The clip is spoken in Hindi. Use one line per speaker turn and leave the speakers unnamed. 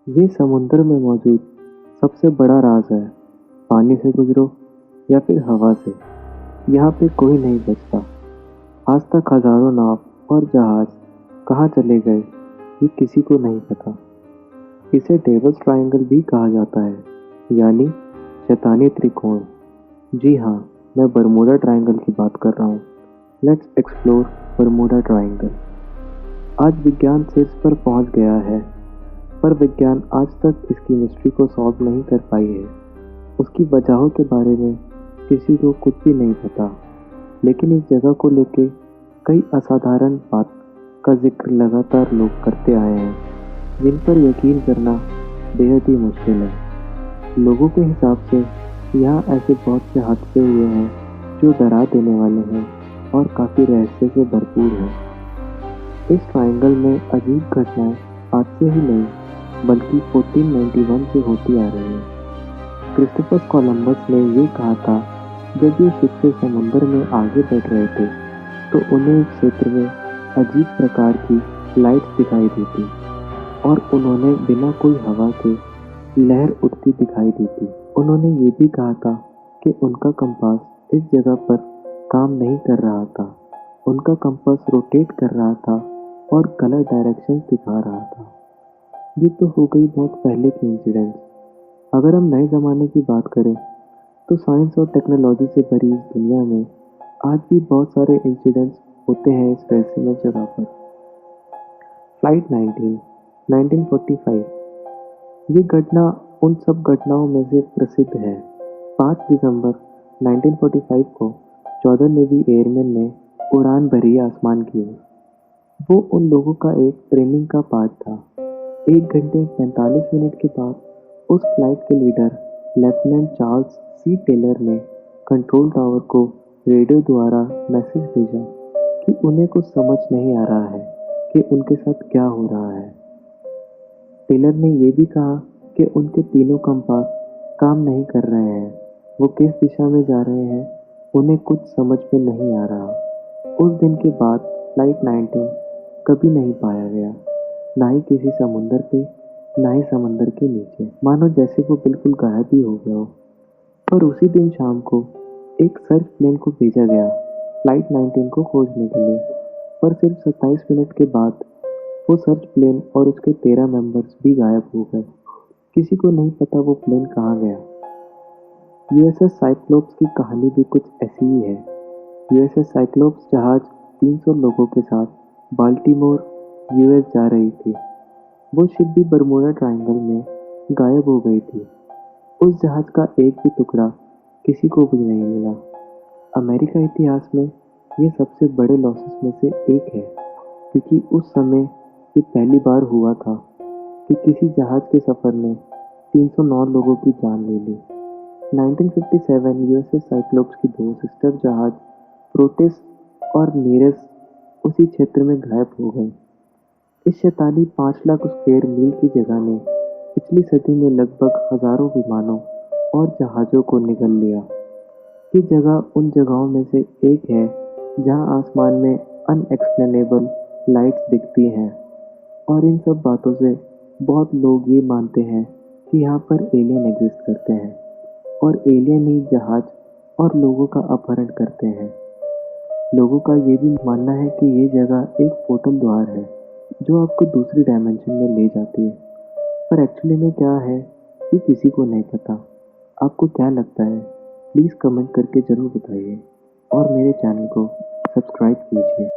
ये समुंदर में मौजूद सबसे बड़ा राज है। पानी से गुजरो या फिर हवा से, यहाँ पे कोई नहीं बचता। आज तक हजारों नाव और जहाज कहाँ चले गए ये किसी को नहीं पता। इसे डेविल्स ट्रायंगल भी कहा जाता है, यानी शैतानी त्रिकोण। जी हाँ, मैं बरमूडा ट्रायंगल की बात कर रहा हूँ। Let's explore Bermuda triangle. आज विज्ञान शीर्ष पर पहुँच गया है, पर विज्ञान आज तक इसकी मिस्ट्री को सॉल्व नहीं कर पाई है। उसकी वजहों के बारे में किसी को कुछ भी नहीं पता, लेकिन इस जगह को लेके कई असाधारण बात का जिक्र लगातार लोग करते आए हैं, जिन पर यकीन करना बेहद ही मुश्किल है। लोगों के हिसाब से यहाँ ऐसे बहुत से हादसे हुए हैं जो डरा देने वाले हैं और काफ़ी रहस्य से भरपूर हैं। इस ट्रायंगल में अजीब घटनाएं आज से ही नहीं बल्कि 1491 से होती आ रही है। क्रिस्टोफर कोलंबस ने ये कहा था, जब ये शिप से समुद्र में आगे बढ़ रहे थे तो उन्हें इस क्षेत्र में अजीब प्रकार की लाइट्स दिखाई दी थी और उन्होंने बिना कोई हवा के लहर उठती दिखाई दी थी। उन्होंने ये भी कहा था कि उनका कंपास इस जगह पर काम नहीं कर रहा था। उनका कंपास रोटेट कर रहा था और गलत डायरेक्शन दिखा रहा था। ये तो हो गई बहुत पहले की इंसिडेंट्स। अगर हम नए ज़माने की बात करें तो साइंस और टेक्नोलॉजी से भरी इस दुनिया में आज भी बहुत सारे इंसिडेंट्स होते हैं इस रहस्यमय जगह पर। फ्लाइट 19, 1945। ये घटना उन सब घटनाओं में से प्रसिद्ध है। 5 दिसंबर 1945 को 14 नेवी एयरमैन ने उड़ान भरी आसमान की ओर। वो उन लोगों का एक ट्रेनिंग का पार्ट था। 1 घंटे 45 मिनट के बाद उस फ्लाइट के लीडर लेफ्टिनेंट चार्ल्स सी टेलर ने कंट्रोल टावर को रेडियो द्वारा मैसेज भेजा कि उन्हें कुछ समझ नहीं आ रहा है कि उनके साथ क्या हो रहा है। टेलर ने यह भी कहा कि उनके तीनों कंपास काम नहीं कर रहे हैं। वो किस दिशा में जा रहे हैं उन्हें कुछ समझ में नहीं आ रहा। उस दिन के बाद फ्लाइट 19 कभी नहीं पाया गया, ना ही किसी समुंदर पे, ना ही समंदर के नीचे। मानो जैसे वो बिल्कुल गायब ही हो गया हो। पर उसी दिन शाम को एक सर्च प्लेन को भेजा गया फ्लाइट 19 को खोजने के लिए। पर सिर्फ 27 मिनट के बाद वो सर्च प्लेन और उसके 13 मेंबर्स भी गायब हो गए। किसी को नहीं पता वो प्लेन कहाँ गया। यूएसएस साइक्लोप्स की कहानी भी कुछ ऐसी ही है। यूएसएस साइक्लोप्स जहाज 300 लोगों के साथ बाल्टीमोर यूएस जा रही थी। वो शिप भी बरमूडा ट्रायंगल में गायब हो गई थी। उस जहाज का एक भी टुकड़ा किसी को भी नहीं मिला। अमेरिका इतिहास में ये सबसे बड़े लॉसेस में से एक है, क्योंकि उस समय ये पहली बार हुआ था कि किसी जहाज के सफर ने 309 लोगों की जान ले ली। 1957 यूएसएस साइक्लोप्स की 2 सिस्टर जहाज प्रोटेस और नीरस उसी क्षेत्र में गायब हो गई। इस शैतानी 5 लाख स्क्वायर मील की जगह ने पिछली सदी में लगभग हजारों विमानों और जहाज़ों को निगल लिया। ये जगह उन जगहों में से एक है जहां आसमान में अनएक्सप्लेनेबल लाइट्स दिखती हैं, और इन सब बातों से बहुत लोग ये मानते हैं कि यहाँ पर एलियन एग्जिस्ट करते हैं और एलियन ही जहाज और लोगों का अपहरण करते हैं। लोगों का ये भी मानना है कि ये जगह एक पोर्टल द्वार है जो आपको दूसरी डायमेंशन में ले जाती है। पर एक्चुअली में क्या है ये किसी को नहीं पता। आपको क्या लगता है? प्लीज़ कमेंट करके ज़रूर बताइए और मेरे चैनल को सब्सक्राइब कीजिए।